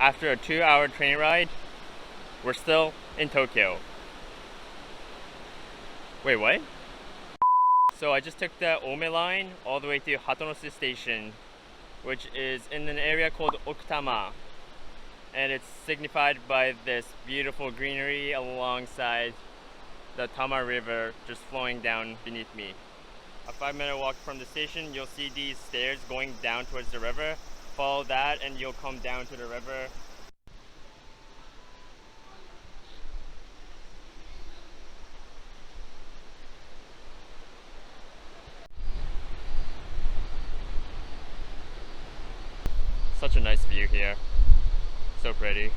after a 2-hour train ride, we're still in Tokyo. Wait, what? So I just took the Ome line all the way to Hatonosu Station, which is in an area called Okutama. And it's signified by this beautiful greenery alongside the Tama River just flowing down beneath me. A 5-minute walk from the station, you'll see these stairs going down towards the river. Follow that and you'll come down to the river. Such a nice view here. So pretty.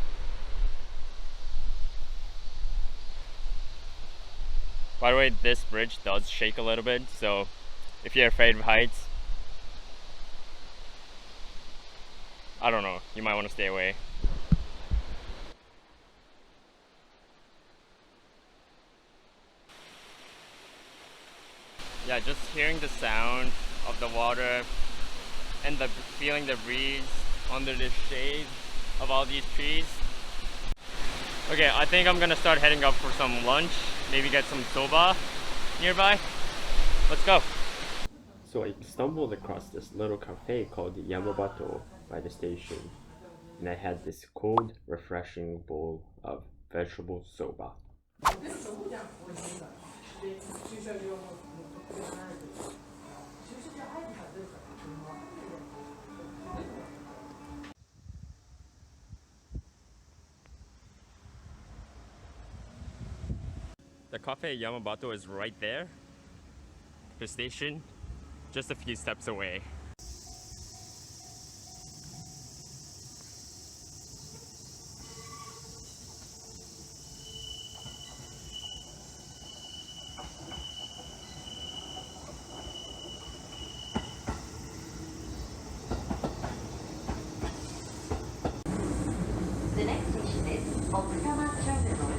By the way, this bridge does shake a little bit, so if you're afraid of heights, I don't know, you might want to stay away. Yeah, just hearing the sound of the water and feeling the breeze under the shade of all these trees. Okay, I think I'm gonna start heading up for some lunch, maybe get some soba nearby. Let's go. So I stumbled across this little cafe called Yamabato by the station, and I had this cold, refreshing bowl of vegetable soba. The cafe Yamabato is right there. The station, just a few steps away. The next station is Okutama Terminal.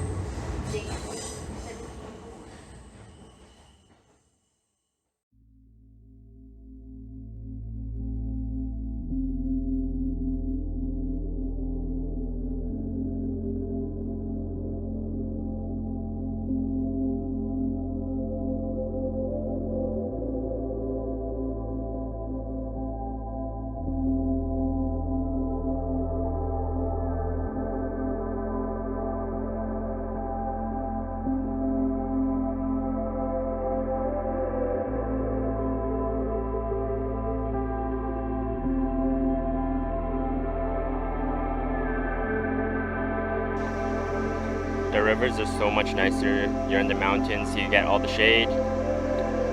The rivers are so much nicer. You're in the mountains, so you get all the shade.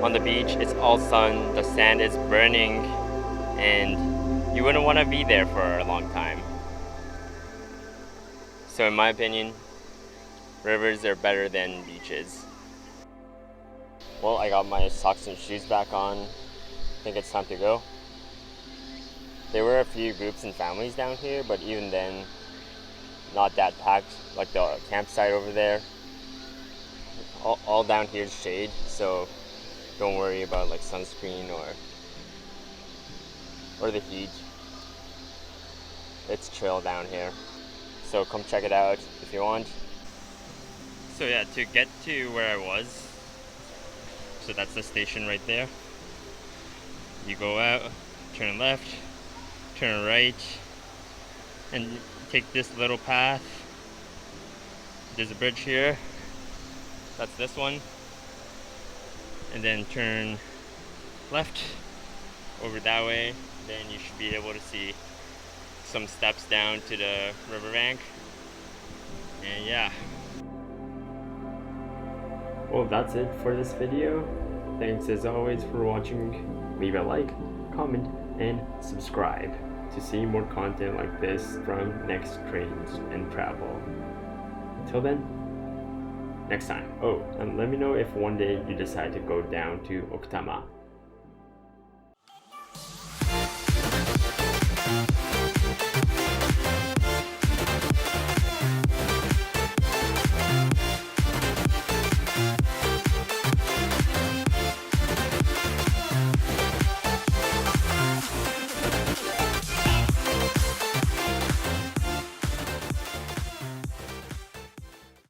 On the beach, it's all sun, the sand is burning, and you wouldn't want to be there for a long time. So in my opinion, rivers are better than beaches. Well, I got my socks and shoes back on. I think it's time to go. There were a few groups and families down here, but even then, not that packed like the campsite over there. All down here is shade, so don't worry about like sunscreen or the heat. It's chill down here, so come check it out if you want. So yeah, to get to where I was, so that's the station right there. You go out, turn left, turn right, and take this little path. There's a bridge here, that's this one, and then turn left over that way. Then you should be able to see some steps down to the riverbank. And yeah, well, that's it for this video. Thanks as always for watching. Leave a like, comment, and subscribe to see more content like this from Next Trains and Travel. Until then, next time. Oh, and let me know if one day you decide to go down to Okutama.